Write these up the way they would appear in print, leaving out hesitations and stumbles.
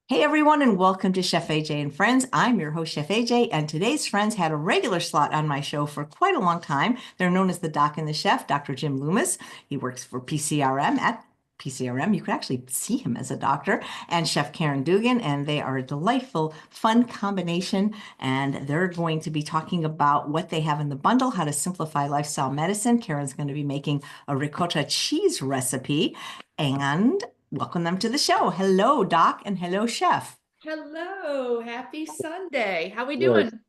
Hey everyone, and welcome to Chef AJ and Friends. I'm your host, Chef AJ, and today's friends had a regular slot on my show for quite a long time. They're known as the Doc and the Chef, Dr. Jim Loomis. He works for PCRM at PCRM. You could actually see him as a doctor, and Chef Caryn Dugan, and they are a delightful, fun combination. And they're going to be talking about what they have in the bundle, how to simplify lifestyle medicine. Caryn's going to be making a ricotta cheese recipe, and welcome them to the show. Hello, Doc, and hello, Chef. Hello, happy Sunday. How we Yes. doing?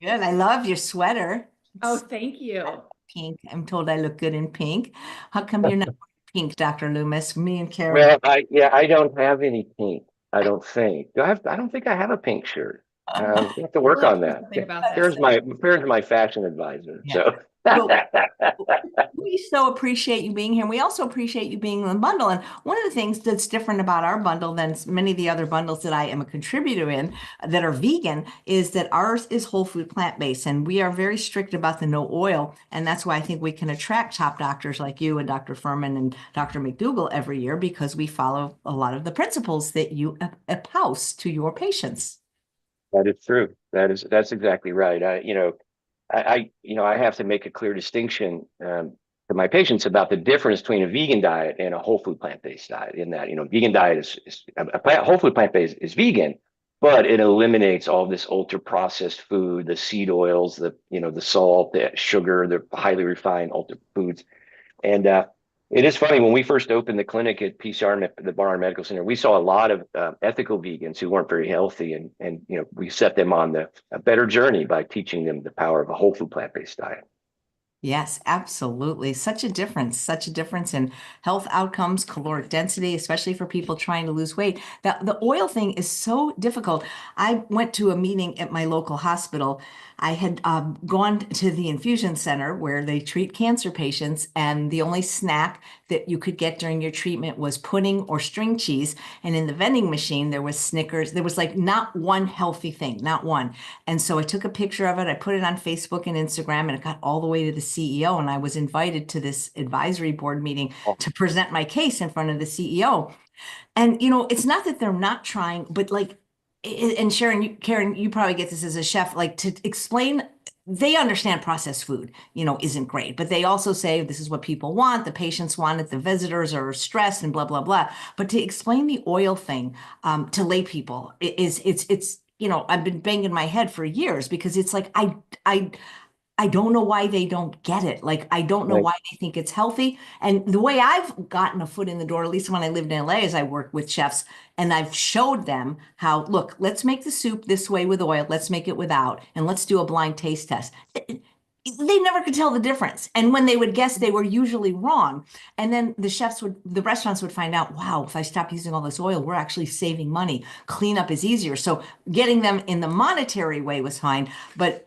Good. I love your sweater. Oh, It's thank you. pink. I'm told I look good in pink. How come you're not pink, Dr. Loomis? Me and Caryn. Well, I don't have any pink. I don't think. Do I have? I don't think I have a pink shirt. We have to work We'll have on to do that. something about That's that. Here's my fashion advisor. yeah. So Well, we so appreciate you being here. We also appreciate you being in the bundle. And one of the things that's different about our bundle than many of the other bundles that I am a contributor in that are vegan is that ours is whole food plant-based. And we are very strict about the no oil. And that's why I think we can attract top doctors like you and Dr. Furman and Dr. McDougall every year because we follow a lot of the principles that you espouse to your patients. that is true. That's exactly right. I have to make a clear distinction to my patients about the difference between a vegan diet and a whole food plant-based diet. In that, vegan diet is whole food plant-based is vegan, but it eliminates all this ultra processed food, the seed oils, the salt, the sugar, the highly refined ultra foods. And it is funny when we first opened the clinic at PCR, the Barnard Medical Center, we saw a lot of ethical vegans who weren't very healthy, and we set them on a better journey by teaching them the power of a whole food plant-based diet. Yes, absolutely. Such a difference in health outcomes, caloric density, especially for people trying to lose weight. The oil thing is so difficult. I went to a meeting at my local hospital. I had gone to the infusion center where they treat cancer patients, and the only snack that you could get during your treatment was pudding or string cheese. And in the vending machine, there was Snickers. There was like not one healthy thing, not one. And so I took a picture of it. I put it on Facebook and Instagram, and it got all the way to the CEO. And I was invited to this advisory board meeting to present my case in front of the CEO. And, it's not that they're not trying, but like, and Caryn, you probably get this as a chef, like to explain. They understand processed food, isn't great, but they also say this is what people want, the patients want it, the visitors are stressed and blah, blah, blah. But to explain the oil thing to lay people I've been banging my head for years because it's like I don't know why they don't get it. Like, I don't know Right. why they think it's healthy. And the way I've gotten a foot in the door, at least when I lived in LA, is I worked with chefs and I've showed them how, look, let's make the soup this way with oil, let's make it without, and let's do a blind taste test. They never could tell the difference. And when they would guess, they were usually wrong. And then the restaurants would find out, wow, if I stop using all this oil, we're actually saving money. Cleanup is easier. So getting them in the monetary way was fine. But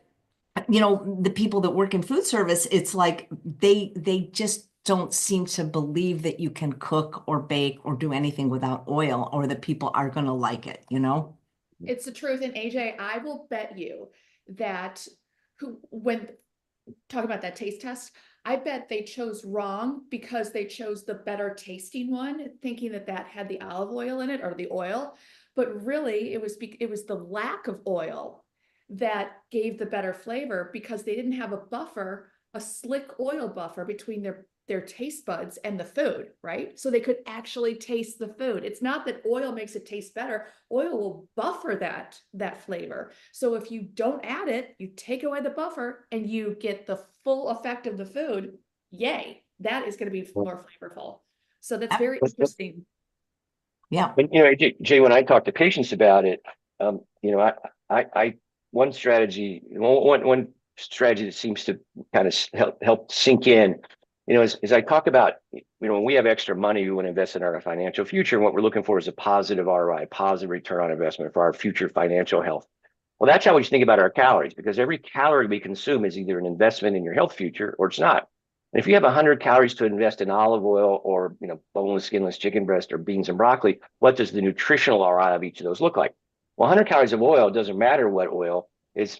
the people that work in food service, it's like they just don't seem to believe that you can cook or bake or do anything without oil or that people are going to like it. It's the truth. And AJ, I will bet you that when talking about that taste test, I bet they chose wrong because they chose the better tasting one, thinking that that had the olive oil in it or the oil. But really, it was the lack of oil that gave the better flavor because they didn't have a buffer, a slick oil buffer between their taste buds and the food, right? So they could actually taste the food. It's not that oil makes it taste better. Oil will buffer that flavor. So if you don't add it, you take away the buffer and you get the full effect of the food. Yay. That is going to be more flavorful. So that's very interesting. Yeah. But Jay, when I talk to patients about it, um, you know, I one strategy that seems to kind of help sink in, as I talk about, when we have extra money we want to invest in our financial future, and what we're looking for is a positive ROI, positive return on investment for our future financial health. Well, that's how we should think about our calories, because every calorie we consume is either an investment in your health future or it's not. And if you have 100 calories to invest in olive oil or boneless, skinless chicken breast or beans and broccoli, what does the nutritional ROI of each of those look like? Well, 100 calories of oil, doesn't matter what oil, is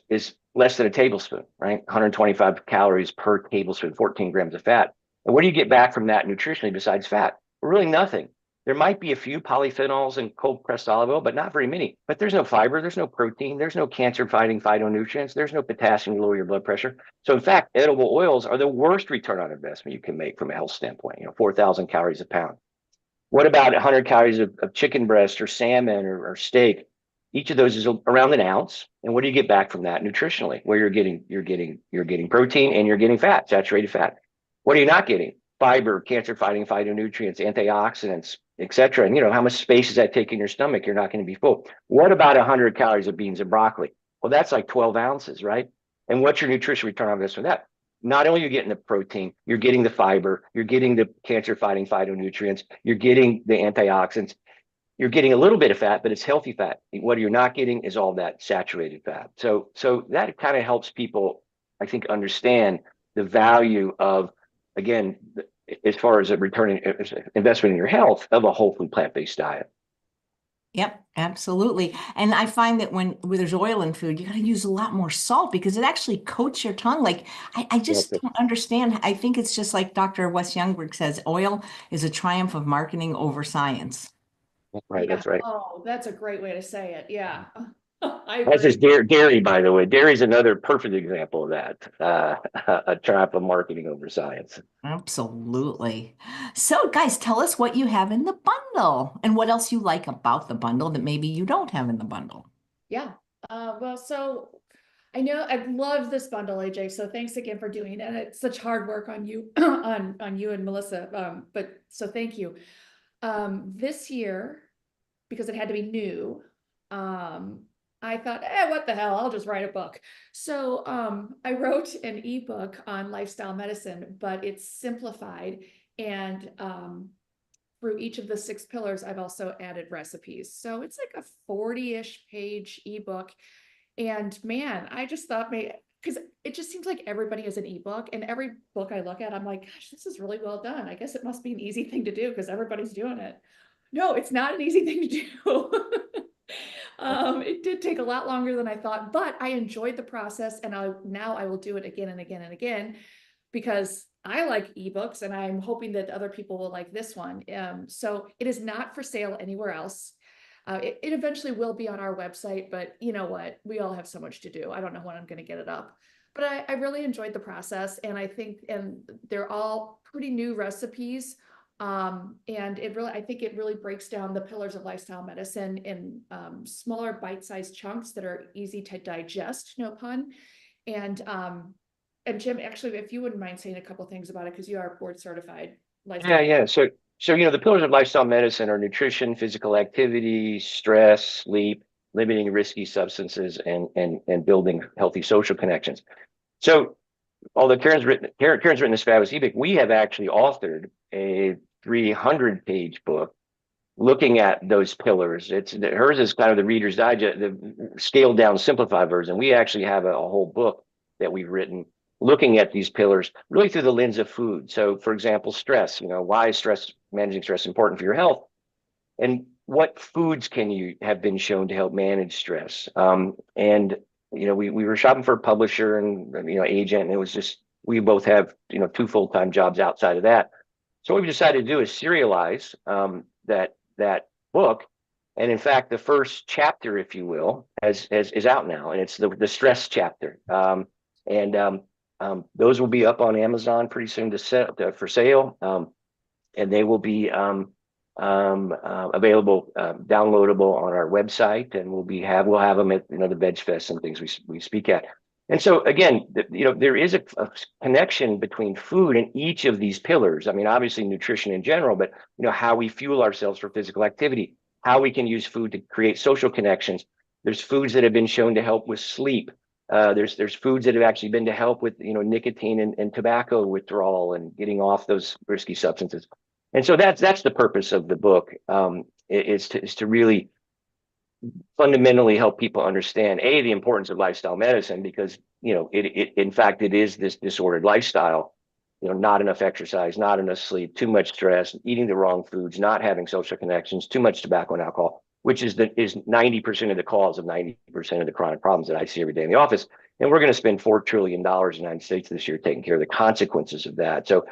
less than a tablespoon, right? 125 calories per tablespoon, 14 grams of fat. And what do you get back from that nutritionally besides fat? Really nothing. There might be a few polyphenols in cold pressed olive oil, but not very many. But there's no fiber, there's no protein, there's no cancer fighting phytonutrients, there's no potassium to lower your blood pressure. So in fact, edible oils are the worst return on investment you can make from a health standpoint, 4,000 calories a pound. What about 100 calories of chicken breast or salmon or steak? Each of those is around an ounce. And what do you get back from that nutritionally? Where you're getting protein and you're getting fat, saturated fat. What are you not getting? Fiber, cancer-fighting phytonutrients, antioxidants, etc. And how much space does that take in your stomach? You're not going to be full. What about 100 calories of beans and broccoli? Well, that's like 12 ounces, right? And what's your nutrition return on investment for that? Not only are you getting the protein, you're getting the fiber, you're getting the cancer-fighting phytonutrients, you're getting the antioxidants, you're getting a little bit of fat, but it's healthy fat. What you're not getting is all that saturated fat. So that kind of helps people, I think, understand the value of, again, as far as a returning investment in your health, of a whole food plant-based diet. Yep, absolutely. And I find that when there's oil in food, you got to use a lot more salt because it actually coats your tongue. Like, I just don't understand. I think it's just like Dr. Wes Youngberg says, oil is a triumph of marketing over science. Right, Yeah. that's right. Oh, that's a great way to say it. Yeah. I That's agree. just dairy, by the way. Dairy is another perfect example of that. A trap of marketing over science. Absolutely. So, guys, tell us what you have in the bundle and what else you like about the bundle that maybe you don't have in the bundle. Yeah. Well, so I know I love this bundle, AJ. So thanks again for doing it. It's such hard work on you, on you and Melissa. But so thank you. This year, because it had to be new, I thought, what the hell? I'll just write a book. So I wrote an ebook on lifestyle medicine, but it's simplified. And through each of the 6 pillars, I've also added recipes. So it's like a 40-ish page ebook. And man, I just thought, because it just seems like everybody has an ebook, and every book I look at, I'm like, gosh, this is really well done. I guess it must be an easy thing to do because everybody's doing it. No, it's not an easy thing to do. It did take a lot longer than I thought, but I enjoyed the process, and now I will do it again and again and again because I like ebooks, and I'm hoping that other people will like this one. So it is not for sale anywhere else. It eventually will be on our website, but you know what? We all have so much to do. I don't know when I'm going to get it up, but I really enjoyed the process, and I think, and they're all pretty new recipes. And I think it really breaks down the pillars of lifestyle medicine in smaller bite-sized chunks that are easy to digest, no pun. And Jim, actually, if you wouldn't mind saying a couple things about it, because you are board certified lifestyle. Yeah. So the pillars of lifestyle medicine are nutrition, physical activity, stress, sleep, limiting risky substances, and building healthy social connections. So although Caryn's written this fabulous ebook, we have actually authored a 300-page book looking at those pillars. Hers is kind of the Reader's Digest, the scaled down, simplified version. We actually have a whole book that we've written looking at these pillars really through the lens of food. So, for example, stress. Why is managing stress important for your health? And what foods can you have been shown to help manage stress? And we were shopping for a publisher and agent, and it was just, we both have 2 full-time jobs outside of that. So what we decided to do is serialize that book, and in fact, the first chapter, if you will, is out now, and it's the stress chapter. Those will be up on Amazon pretty soon for sale, and they will be available, downloadable on our website, and we'll have them at the Veg Fest and things we speak at. And so again, there is a connection between food and each of these pillars. I mean, obviously nutrition in general, but how we fuel ourselves for physical activity, how we can use food to create social connections. There's foods that have been shown to help with sleep. There's foods that have actually been to help with nicotine and tobacco withdrawal and getting off those risky substances. And so that's the purpose of the book, is to really fundamentally help people understand the importance of lifestyle medicine, because in fact it is this disordered lifestyle, not enough exercise, not enough sleep, too much stress, eating the wrong foods, not having social connections, too much tobacco and alcohol, which is 90% of the cause of 90% of the chronic problems that I see every day in the office. And we're going to spend $4 trillion in the United States this year taking care of the consequences of that. So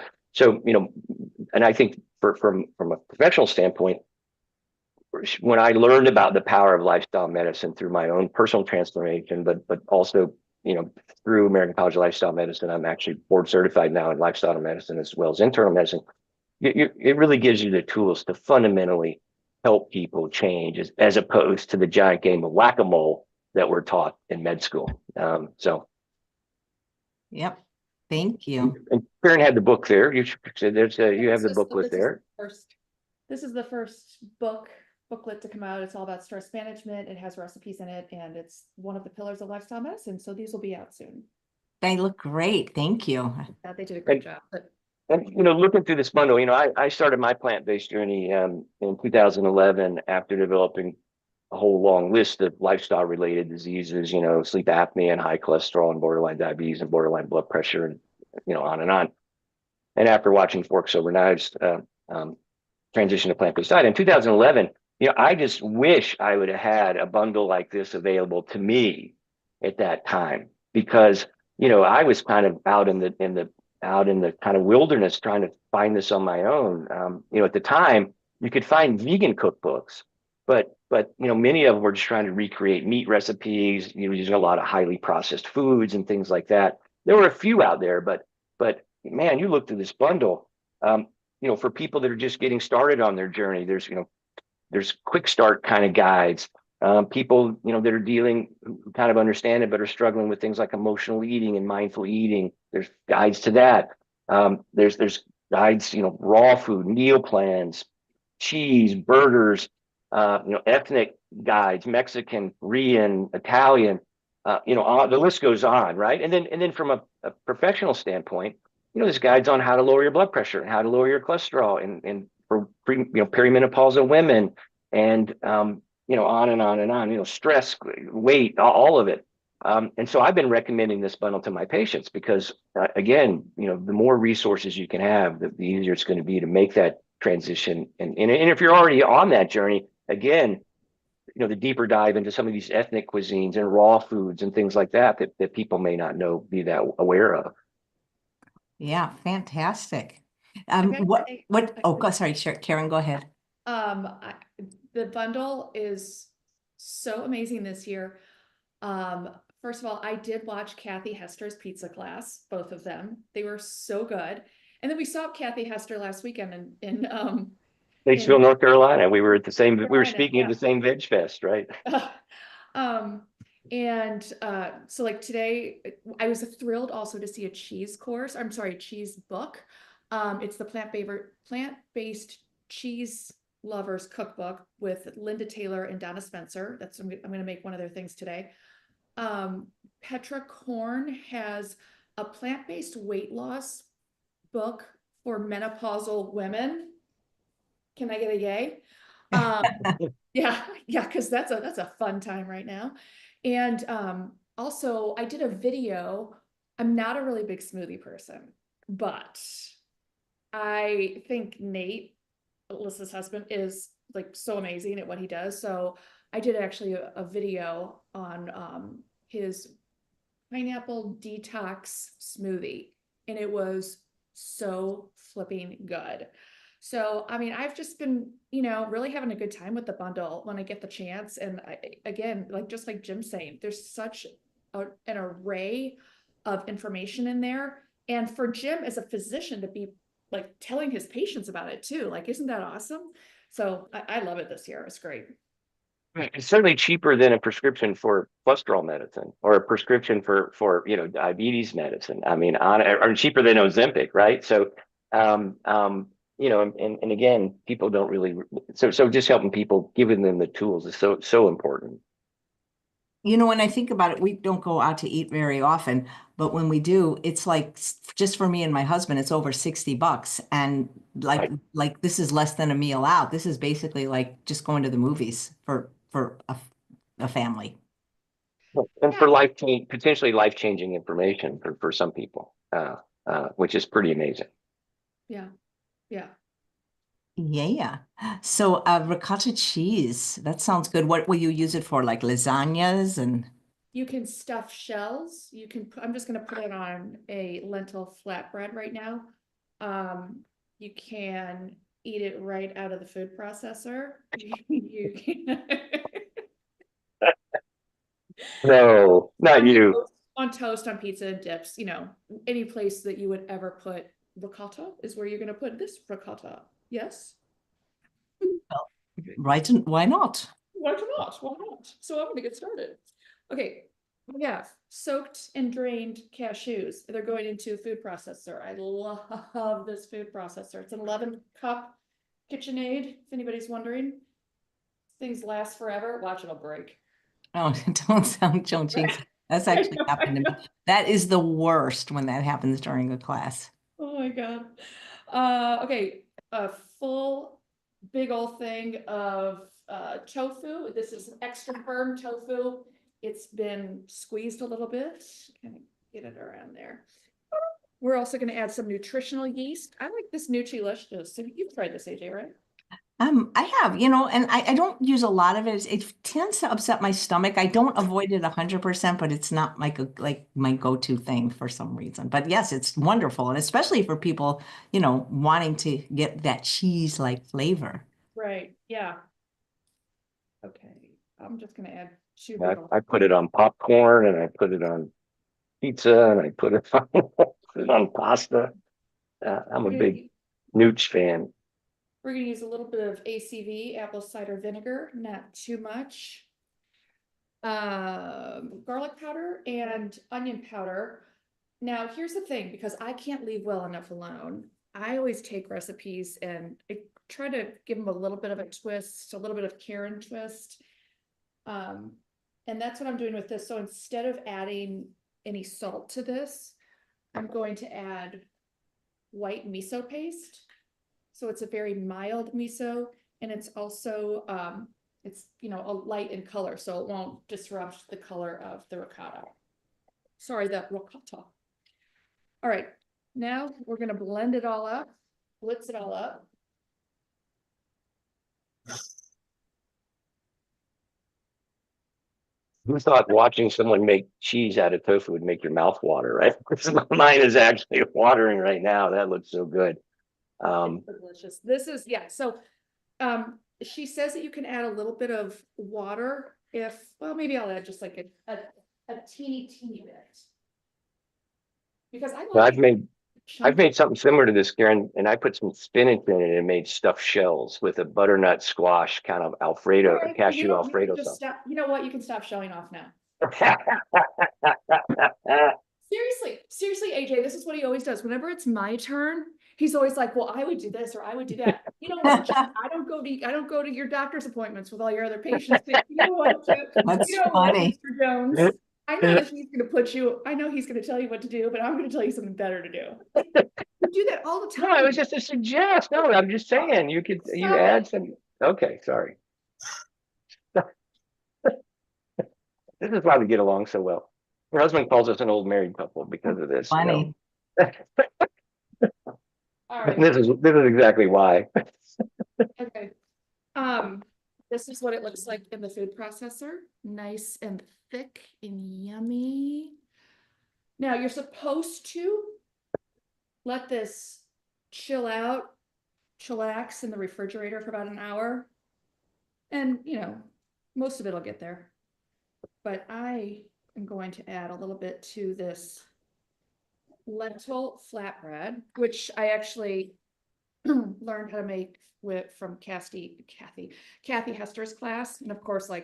and I think from a professional standpoint, when I learned about the power of lifestyle medicine through my own personal transformation, but also, through American College of Lifestyle Medicine, I'm actually board certified now in lifestyle medicine as well as internal medicine. It really gives you the tools to fundamentally help people change as opposed to the giant game of whack-a-mole that we're taught in med school. Yep. Thank you. And Caryn had the book there. You have the booklet there. This is the first booklet to come out. It's all about stress management. It has recipes in it, and it's one of the pillars of lifestyle medicine. So these will be out soon. They look great. Thank you. Yeah, they did a great job. And looking through this bundle, I started my plant-based journey in 2011 after developing a whole long list of lifestyle-related diseases, sleep apnea and high cholesterol and borderline diabetes and borderline blood pressure and on and on. And after watching Forks Over Knives transition to plant-based diet in 2011, I just wish I would have had a bundle like this available to me at that time, because I was kind of out in the kind of wilderness trying to find this on my own. At the time, you could find vegan cookbooks, but many of them were just trying to recreate meat recipes, using a lot of highly processed foods and things like that. There were a few out there, but man, you look through this bundle, for people that are just getting started on their journey, there's quick start kind of guides. People, that are who kind of understand it, but are struggling with things like emotional eating and mindful eating. There's guides to that. There's guides, raw food, meal plans, cheese, burgers, ethnic guides, Mexican, Korean, Italian, the list goes on, right? And then from a professional standpoint, there's guides on how to lower your blood pressure and how to lower your cholesterol and for perimenopausal women and, on and on and on, stress, weight, all of it. And so I've been recommending this bundle to my patients because, again, the more resources you can have, the easier it's going to be to make that transition. And if you're already on that journey, again, the deeper dive into some of these ethnic cuisines and raw foods and things like that people may not be that aware of. Yeah, fantastic. Sorry, sure, Caryn, go ahead. The bundle is so amazing this year. First of all, I did watch Kathy Hester's pizza class, both of them. They were so good. And then we saw Kathy Hester last weekend in Statesville, North Carolina. We were we were speaking at the same Veg Fest, right? So like today, I was thrilled also to see a cheese book. It's the plant-based cheese lovers cookbook with Linda Taylor and Donna Spencer. I'm going to make one of their things today. Petra Korn has a plant-based weight loss book for menopausal women. Can I get a yay? Yeah, because that's a fun time right now. And also I did a video. I'm not a really big smoothie person, but I think Nate, Alyssa's husband, is like so amazing at what he does. So I did actually a video on his pineapple detox smoothie, and it was so flipping good. So, I mean, I've just been, really having a good time with the bundle when I get the chance. And again, just like Jim's saying, there's such an array of information in there. And for Jim as a physician to be like telling his patients about it too, like, isn't that awesome? So I love it this year. It's great. It's certainly cheaper than a prescription for cholesterol medicine or a prescription for diabetes medicine. I mean, or cheaper than Ozempic, right? So, and again, people don't really. So just helping people, giving them the tools is so important. When I think about it, we don't go out to eat very often, but when we do, it's like just for me and my husband, it's over $60. And like this is less than a meal out. This is basically like just going to the movies for a family. And for potentially life-changing information for some people, which is pretty amazing. Yeah. Yeah. Yeah. So ricotta cheese, that sounds good. What will you use it for? Like lasagnas and you can stuff shells. I'm just going to put it on a lentil flatbread right now. You can eat it right out of the food processor. You can No, not you. on toast, on pizza, and dips, you know, any place that you would ever put ricotta is where you're going to put this ricotta. Yes? Right, and why not? Why not? Why not? So I'm going to get started. Okay. We have soaked and drained cashews. They're going into a food processor. I love this food processor. It's an 11-cup KitchenAid, if anybody's wondering. Things last forever. Watch, it'll break. Oh, don't jinx it. That's I actually know, I happened to know. me. That is the worst when that happens during a class. Oh my God. Okay, a full big old thing of tofu. This is extra firm tofu. It's been squeezed a little bit. Kind of get it around there. We're also going to add some nutritional yeast. I like this Nutrilicious. You've tried this, AJ, right? I have, and I don't use a lot of it. It tends to upset my stomach. I don't avoid it 100%, but it's not like my go-to thing for some reason. But yes, it's wonderful. And especially for people, wanting to get that cheese-like flavor. Right. Yeah. Okay. I'm just going to add two I, big old. I put it on popcorn and I put it on pizza and I put it on, put it on pasta. I'm a big Nooch fan. We're going to use a little bit of ACV, apple cider vinegar, not too much. Garlic powder and onion powder. Now, here's the thing, because I can't leave well enough alone. I always take recipes and I try to give them a little bit of a twist, a little bit of Caryn twist. And that's what I'm doing with this. So instead of adding any salt to this, I'm going to add white miso paste. So it's a very mild miso, and it's also it's a light in color, so it won't disrupt the color of the ricotta. Sorry, the ricotta. All right, now we're gonna blend it all up, blitz it all up. Who thought watching someone make cheese out of tofu would make your mouth water, right? Mine is actually watering right now. That looks so good. It's delicious. This is, yeah, so she says that you can add a little bit of water well, maybe I'll add just like a teeny bit. Because I I've like made something similar to this, Karen, and I put some spinach in it and made stuffed shells with a butternut squash kind of Alfredo, right, cashew you can Alfredo just sauce. stop. You know what? You can stop showing off now. Seriously, AJ, this is what he always does. Whenever it's my turn, he's always like, well, I would do this or I would do that. You know what? I don't go to your doctor's appointments with all your other patients. You know what? That's You know what, funny. Mr. Jones? I know that he's going to tell you what to do, but I'm going to tell you something better to do. You do that all the time. No, it was just a suggest. No, I'm just saying you add some. Okay, sorry. This is why we get along so well. Her husband calls us an old married couple because of this. Funny. All right. This is exactly why. Okay. This is what it looks like in the food processor. Nice and thick and yummy. Now you're supposed to let this chillax in the refrigerator for about an hour. And most of it'll get there. But I am going to add a little bit to this lentil flatbread, which I actually learned how to make from Kathy Hester's class. And of course, I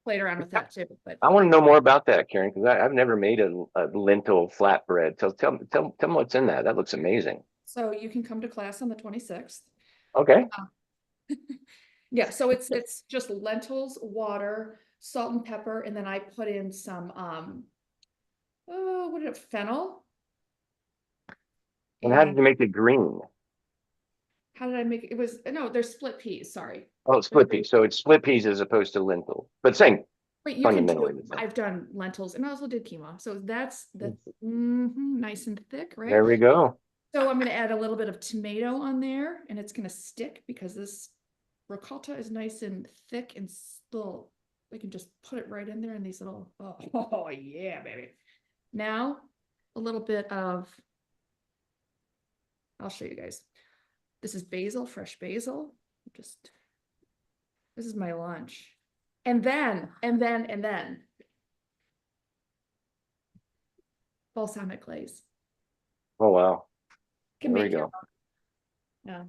played around with that too. But I want to know more about that, Karen, because I've never made a lentil flatbread. So tell me what's in that. That looks amazing. So you can come to class on the 26th. Okay. Yeah, so it's just lentils, water, salt and pepper, and then I put in some fennel. And how did you make it green? How did I make it? It was they're split peas, sorry. Oh, split peas. So it's split peas as opposed to lentil, but same. But you can do, I've done lentils and I also did quinoa. So that's nice and thick, right? There we go. So I'm going to add a little bit of tomato on there, and it's going to stick because this ricotta is nice and thick and still. We can just put it right in there in these little. Oh yeah, baby. Now a little bit of. I'll show you guys. This is basil, fresh basil. Just, this is my lunch. And then balsamic glaze. Oh, wow. Can There we make your go. own. Yeah.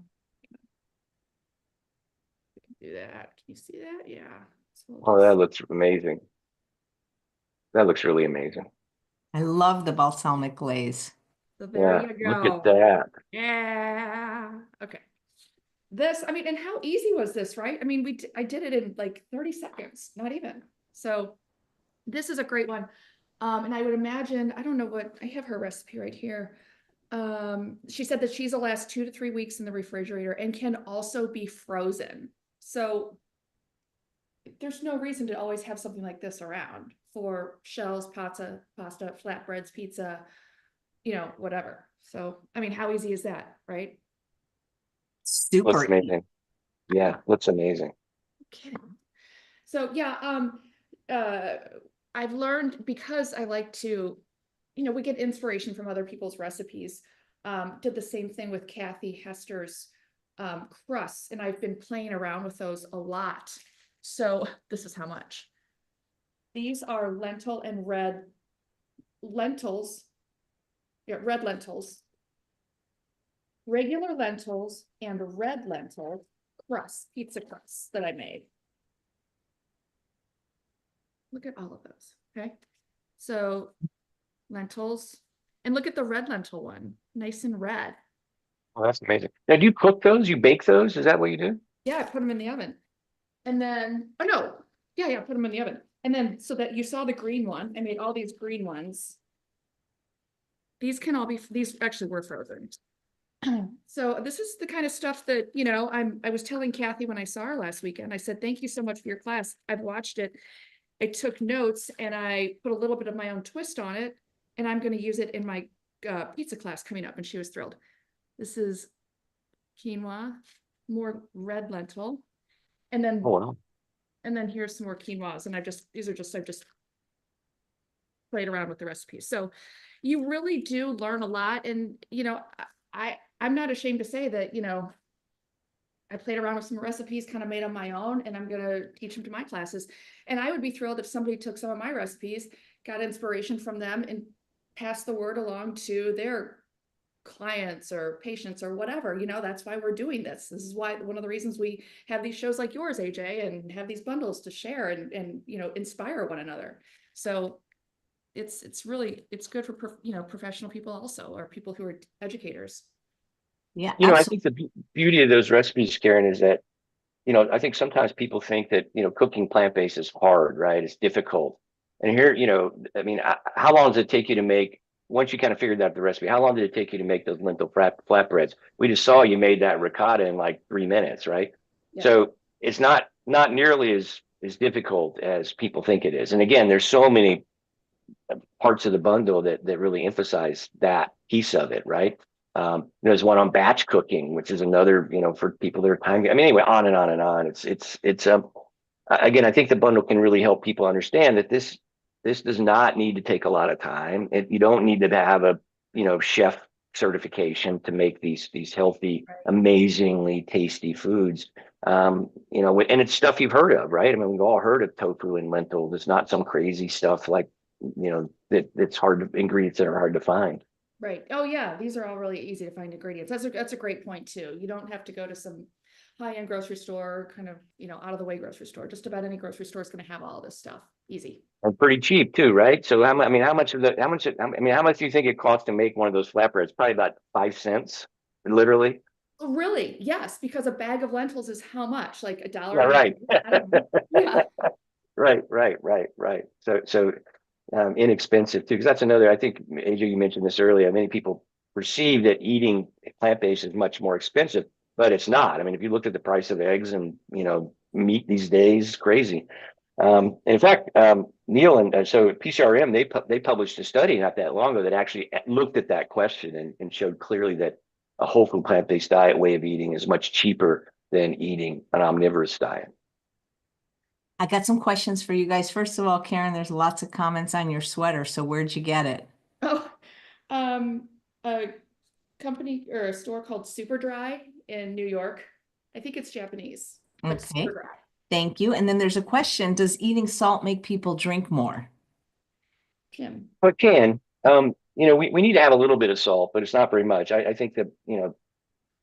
We can do that. Can you see that? Yeah. So we'll Oh, that just- looks amazing. That looks really amazing. I love the balsamic glaze. so there Yeah, you look at go. that. Yeah. Okay. This, I mean, and how easy was this, right? I mean, I did it in like 30 seconds, not even. So this is a great one. And I would imagine, I don't know what, I have her recipe right here. She said the cheese will last 2 to 3 weeks in the refrigerator and can also be frozen. So there's no reason to always have something like this around for shells, pasta, flatbreads, pizza, you know, whatever. So, I mean, how easy is that, right? Super Looks amazing. Yeah, looks amazing. Kidding. So yeah, I've learned, because I like to, you know, we get inspiration from other people's recipes. Did the same thing with Kathy Hester's crusts, and I've been playing around with those a lot. So this is how much. These are lentil and red lentils. Yeah, red lentils. Regular lentils and red lentil crusts, pizza crusts that I made. Look at all of those, okay? So lentils, and look at the red lentil one, nice and red. Oh, that's amazing. Now, do you cook those? You bake those? Is that what you do? Yeah, I put them in the oven. And then, oh no, yeah, put them in the oven. And then, so that you saw the green one, I made all these green ones. These can all be, these actually were frozen. So this is the kind of stuff that, you know, I was telling Kathy when I saw her last weekend, I said, thank you so much for your class. I've watched it. I took notes and I put a little bit of my own twist on it, and I'm going to use it in my pizza class coming up. And she was thrilled. This is quinoa, more red lentil, and then Oh, wow. here's some more quinoas. And I've just played around with the recipes. So you really do learn a lot. And, you know, I'm not ashamed to say that, you know, I played around with some recipes, kind of made on my own, and I'm going to teach them to my classes. And I would be thrilled if somebody took some of my recipes, got inspiration from them, and passed the word along to their clients or patients or whatever. You know, that's why we're doing this. This is why, one of the reasons we have these shows like yours, AJ, and have these bundles to share and you know, inspire one another. So it's really, it's good for, you know, professional people also, or people who are educators. Yeah, You know, I absolutely. think the beauty of those recipes, Caryn, is that, you know, I think sometimes people think that, you know, cooking plant-based is hard, right? It's difficult. And here, you know, I mean, how long does it take you to make, once you kind of figured out the recipe, how long did it take you to make those lentil flatbreads? We just saw you made that ricotta in like 3 minutes, right? Yeah. So it's not nearly as difficult as people think it is. And again, there's so many parts of the bundle that really emphasize that piece of it, right? There's one on batch cooking, which is another, you know, for people that are time. I mean, anyway, on and on and on. It's again, I think the bundle can really help people understand that this does not need to take a lot of time. You don't need to have a, you know, chef certification to make these healthy, amazingly tasty foods. You know, and it's stuff you've heard of, right? I mean, we've all heard of tofu and lentils. It's not some crazy stuff like, you know, it's ingredients that are hard to find. Right. Oh yeah, these are all really easy to find ingredients. That's a great point too. You don't have to go to some high-end grocery store, kind of, you know, out of the way grocery store. Just about any grocery store is going to have all this stuff. Easy. And pretty cheap too, right? So I mean, how much do you think it costs to make one of those flatbreads? Probably about 5 cents, literally. Oh, really? Yes, because a bag of lentils is how much? Like Yeah, $1. right. I don't know. Yeah. Right. So inexpensive too, because that's another. I think AJ, you mentioned this earlier. Many people perceive that eating plant-based is much more expensive, but it's not. I mean, if you look at the price of eggs and, you know, meat these days, it's crazy. In fact, Neil and so PCRM, they published a study not that long ago that actually looked at that question and showed clearly that a whole food plant-based diet way of eating is much cheaper than eating an omnivorous diet. I got some questions for you guys. First of all, Caryn, there's lots of comments on your sweater. So where'd you get it? Oh, a company or a store called Super Dry in New York. I think it's Japanese, but Okay, super dry. thank you. And then there's a question, does eating salt make people drink more? Jim. Well, it can. We need to have a little bit of salt, but it's not very much. I think that, 200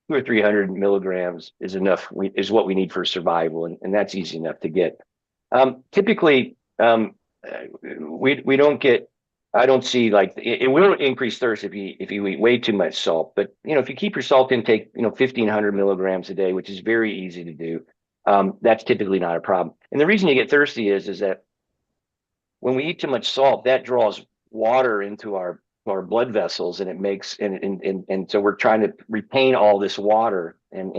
or 300 milligrams is enough, is what we need for survival, and that's easy enough to get. Typically, we don't get, I don't see like it will increase thirst if you eat way too much salt. But if you keep your salt intake, 1,500 milligrams a day, which is very easy to do, that's typically not a problem. And the reason you get thirsty is that when we eat too much salt, that draws water into our blood vessels, and it makes and so we're trying to retain all this water, and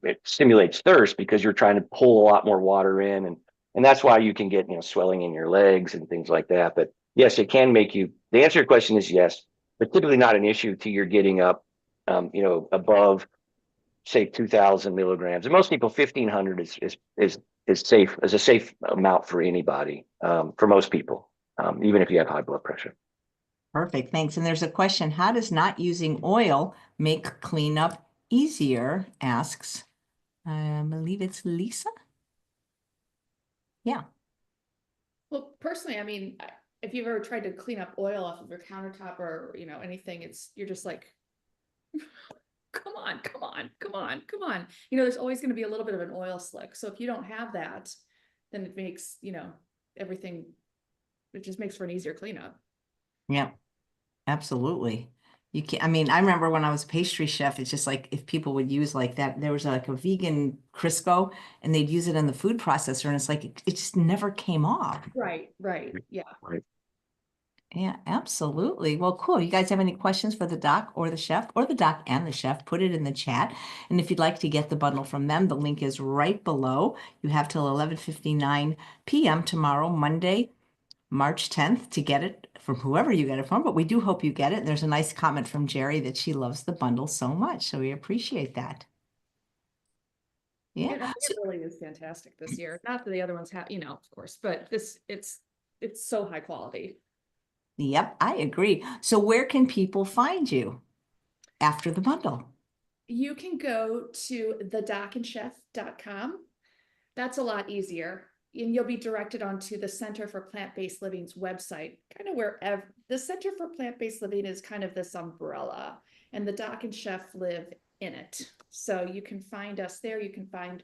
it stimulates thirst because you're trying to pull a lot more water in, and that's why you can get swelling in your legs and things like that. But yes, it can make you. The answer to your question is yes, but typically not an issue till you're getting up, above say 2,000 milligrams. And most people 1,500 is safe, as a safe amount for anybody, for most people, even if you have high blood pressure. Perfect, thanks. And there's a question, how does not using oil make cleanup easier? Asks, I believe it's Lisa. Yeah. Well, personally, I mean, if you've ever tried to clean up oil off of your countertop or, anything, you're just like, come on, come on, come on, come on. There's always going to be a little bit of an oil slick. So if you don't have that, then it makes, everything, it just makes for an easier cleanup. Yeah, absolutely. You can, I mean, I remember when I was a pastry chef, it's just like if people would use like that, there was like a vegan Crisco and they'd use it in the food processor, and it's like it just never came off. Right, yeah. Right. Yeah, absolutely. Well, cool. You guys have any questions for the doc or the chef, or the doc and the chef, put it in the chat. And if you'd like to get the bundle from them, the link is right below. You have till 11:59 p.m. tomorrow, Monday, March 10th, to get it from whoever you get it from, but we do hope you get it. There's a nice comment from Jerry that she loves the bundle so much, so we appreciate that. Yeah. It really is fantastic this year. Not that the other ones have, of course, but it's so high quality. Yep, I agree. So where can people find you after the bundle? You can go to thedocandchef.com. That's a lot easier. And you'll be directed onto the Center for Plant-Based Living's website, kind of wherever. The Center for Plant-Based Living is kind of this umbrella, and the Doc and Chef live in it. So you can find us there. You can find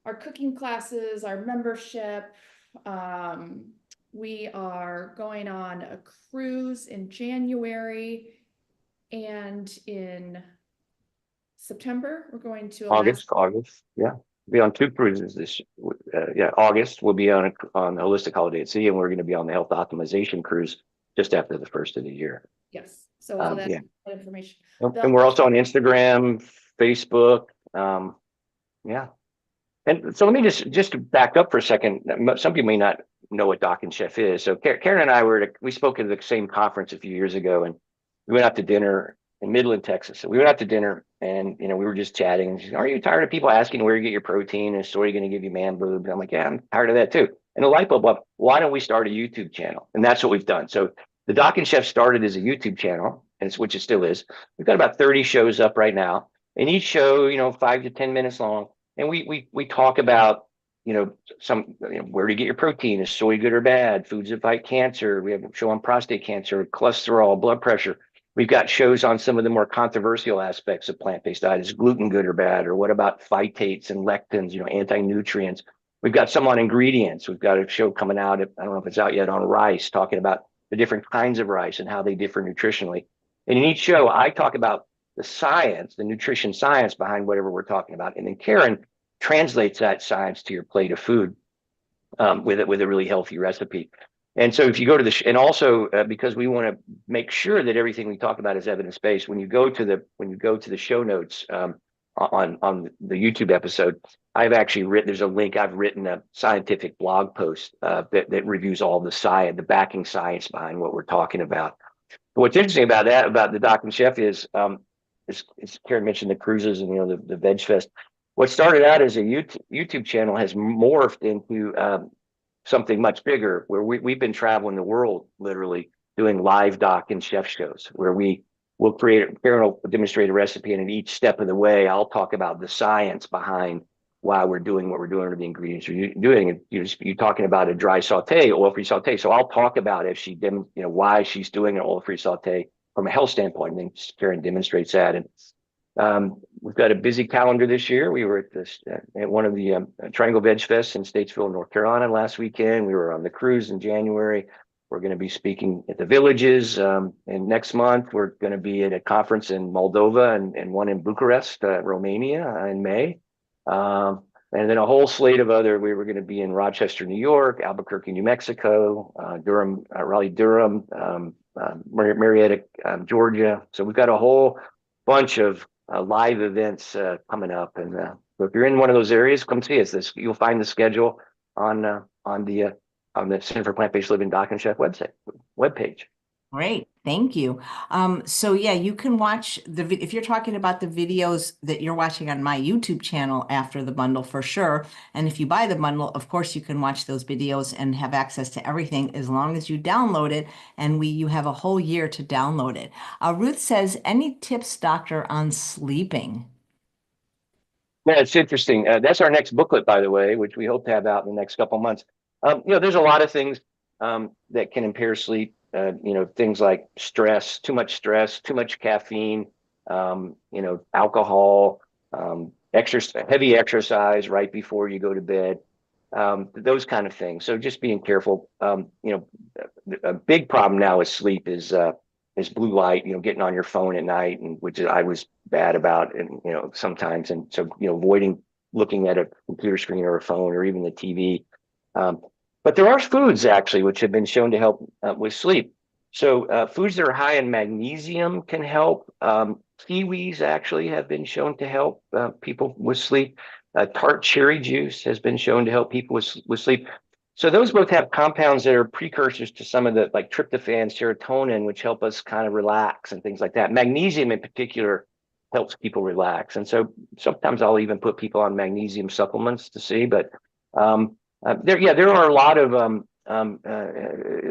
our cooking classes, our membership. We are going on a cruise in January, and in September, we're going to August, yeah. We'll be on 2 cruises this, August we'll be on Holistic Holiday at Sea, and we're going to be on the Health Optimization Cruise just after the first of the year. Yes, so all that Yeah. information. And we're also on Instagram, Facebook, yeah. And so let me just back up for a second. Some people may not know what Doc and Chef is. So Caryn and I we spoke at the same conference a few years ago, and we went out to dinner in Midland, Texas. So we went out to dinner, and we were just chatting. And she's, are you tired of people asking where you get your protein? And so are you going to give you man boobs? And I'm like, yeah, I'm tired of that too. And the light bulb up, why don't we start a YouTube channel? And that's what we've done. So the Doc and Chef started as a YouTube channel, which it still is. We've got about 30 shows up right now, and each show, 5 to 10 minutes long. And we talk about, where to get your protein. Is soy good or bad? Foods that fight cancer. We have a show on prostate cancer, cholesterol, blood pressure. We've got shows on some of the more controversial aspects of plant-based diet. Is gluten good or bad? Or what about phytates and lectins, anti-nutrients? We've got some on ingredients. We've got a show coming out, I don't know if it's out yet, on rice, talking about the different kinds of rice and how they differ nutritionally. And in each show, I talk about the science, the nutrition science behind whatever we're talking about. And then Caryn translates that science to your plate of food, with a really healthy recipe. And so if you go to and also because we want to make sure that everything we talk about is evidence-based, when you go to the show notes, on the YouTube episode, I've actually there's a link. I've written a scientific blog post that reviews all the backing science behind what we're talking about. But what's interesting about that, about the Doc and Chef, is as Caryn mentioned, the cruises and the Veg Fest. What started out as a YouTube channel has morphed into something much bigger, where we've been traveling the world, literally doing live Doc and Chef shows, where we Caryn will demonstrate a recipe, and at each step of the way, I'll talk about the science behind why we're doing what we're doing, or the ingredients you're doing. And you're talking about a dry saute, oil-free saute. So I'll talk about why she's doing an oil-free saute from a health standpoint. And then Caryn demonstrates that. And we've got a busy calendar this year. We were at one of the Triangle Veg Fests in Statesville, North Carolina last weekend. We were on the cruise in January. We're going to be speaking at the villages. And next month, we're going to be at a conference in Moldova and one in Bucharest, Romania in May. And then a whole slate of we were going to be in Rochester, New York, Albuquerque, New Mexico, Durham, Raleigh, Durham, Marietta, Georgia. So we've got a whole bunch of live events coming up. And so if you're in one of those areas, come see us. You'll find the schedule on the Center for Plant-Based Living Doc and Chef webpage. Great, thank you. So yeah, you can watch if you're talking about the videos that you're watching on my YouTube channel after the bundle for sure. And if you buy the bundle, of course, you can watch those videos and have access to everything as long as you download it. And you have a whole year to download it. Ruth says, any tips, doctor, on sleeping? Yeah, it's interesting. That's our next booklet, by the way, which we hope to have out in the next couple of months. There's a lot of things that can impair sleep. Things like too much caffeine, alcohol, heavy exercise right before you go to bed, those kind of things. So just being careful. A big problem now with sleep is blue light, getting on your phone at night, and which I was bad about, and sometimes. And so, avoiding looking at a computer screen or a phone or even the TV. But there are foods actually which have been shown to help with sleep. So foods that are high in magnesium can help. Kiwis actually have been shown to help people with sleep. Tart cherry juice has been shown to help people with sleep. So those both have compounds that are precursors to some of the, like tryptophan, serotonin, which help us kind of relax and things like that. Magnesium in particular helps people relax. And so sometimes I'll even put people on magnesium supplements to see, but there are a lot of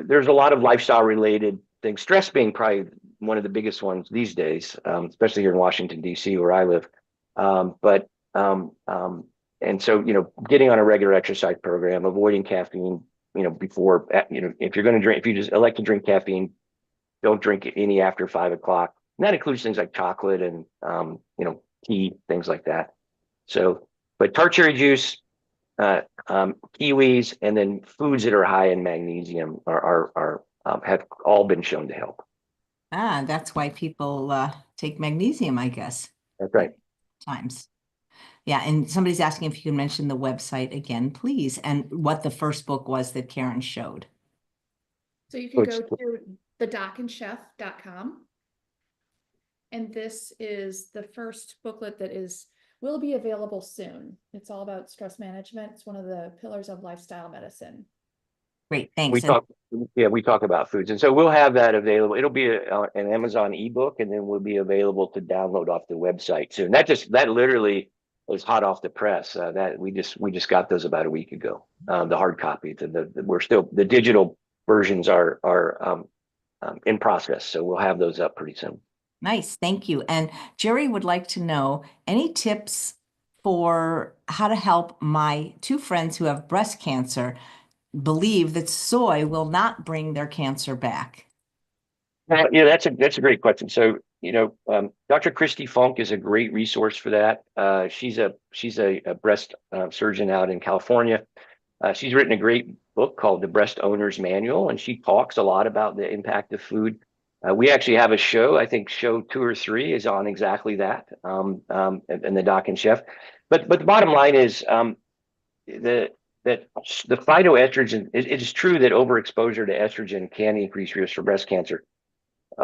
there's a lot of lifestyle related things, stress being probably one of the biggest ones these days, especially here in Washington, D.C., where I live. And so, getting on a regular exercise program, avoiding caffeine, before, if you're going to drink, if you just elect to drink caffeine, don't drink any after 5 o'clock. And that includes things like chocolate and, tea, things like that. So, but tart cherry juice, kiwis, and then foods that are high in magnesium have all been shown to help. That's why people take magnesium, I guess. That's right. Times. Yeah, and somebody's asking if you can mention the website again, please, and what the first book was that Caryn showed. So you can go to thedocandchef.com. And this is the first booklet that will be available soon. It's all about stress management. It's one of the pillars of lifestyle medicine. Great, thanks. We talk about foods, and so we'll have that available. It'll be an Amazon ebook, and then will be available to download off the website soon. That literally is hot off the press. That we just got those about a week ago. The hard copy. The digital versions are in process, so we'll have those up pretty soon. Nice, thank you. And Jerry would like to know any tips for how to help my two friends who have breast cancer believe that soy will not bring their cancer back. That's a great question. So, Dr. Christy Funk is a great resource for that. She's a breast surgeon out in California. She's written a great book called The Breast Owner's Manual, and she talks a lot about the impact of food. We actually have a show, I think show 2 or 3 is on exactly that, and the Doc and Chef. But the bottom line is that the phytoestrogen, it is true that overexposure to estrogen can increase risk for breast cancer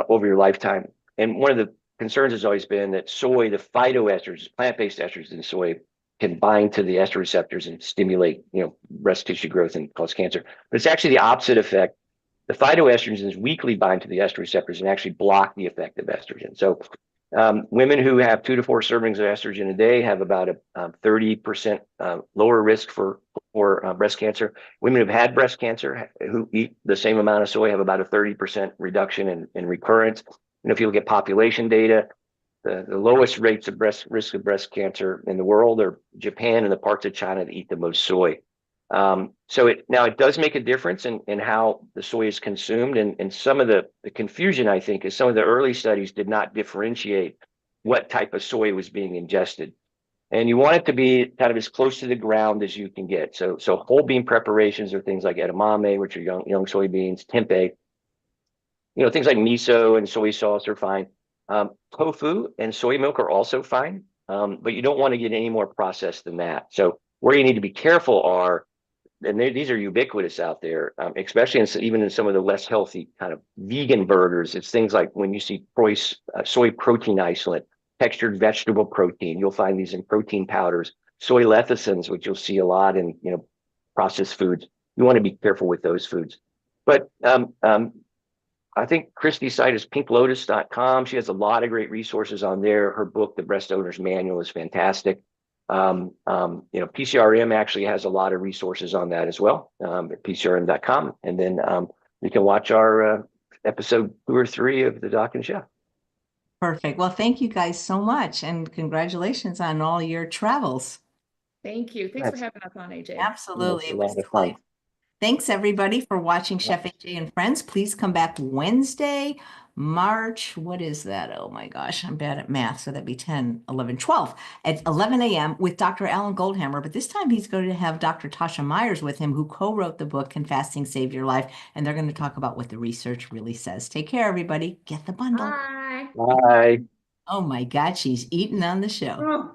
over your lifetime. And one of the concerns has always been that soy, the phytoestrogens, plant-based estrogens in soy, can bind to the estrogen receptors and stimulate, breast tissue growth and cause cancer. But it's actually the opposite effect. The phytoestrogens weakly bind to the estrogen receptors and actually block the effect of estrogen. So women who have 2 to 4 servings of estrogen a day have about a 30% lower risk for breast cancer. Women who've had breast cancer who eat the same amount of soy have about a 30% reduction in recurrence. if you look at population data, the lowest rates of risk of breast cancer in the world are Japan and the parts of China that eat the most soy. So it does make a difference in how the soy is consumed, and some of the confusion, I think, is some of the early studies did not differentiate what type of soy was being ingested. And you want it to be kind of as close to the ground as you can get. So whole bean preparations are things like edamame, which are young soybeans, tempeh, things like miso and soy sauce are fine. Tofu and soy milk are also fine, but you don't want to get any more processed than that. So where you need to be careful are, and these are ubiquitous out there, especially even in some of the less healthy kind of vegan burgers. It's things like when you see soy protein isolate, textured vegetable protein, you'll find these in protein powders, soy lecithins, which you'll see a lot in processed foods. You want to be careful with those foods. But I think Christy's site is pinklotus.com. She has a lot of great resources on there. Her book, The Breast Owner's Manual, is fantastic. PCRM actually has a lot of resources on that as well, at PCRM.com. And then you can watch our episode 2 or 3 of The Doc and Chef. Perfect. Well, thank you guys so much, and congratulations on all your travels. Thank you. Thanks for having us on, AJ. Absolutely. It was a lot of fun. Thanks, everybody, for watching Chef AJ and Friends. Please come back Wednesday, March. What is that? Oh my gosh, I'm bad at math. So that'd be 10, 11, 12 at 11 a.m. with Dr. Alan Goldhammer. But this time he's going to have Dr. Tasha Myers with him, who co-wrote the book, Can Fasting Save Your Life? And they're going to talk about what the research really says. Take care, everybody. Get the bundle. Bye. Bye. Oh my God, she's eating on the show. Oh.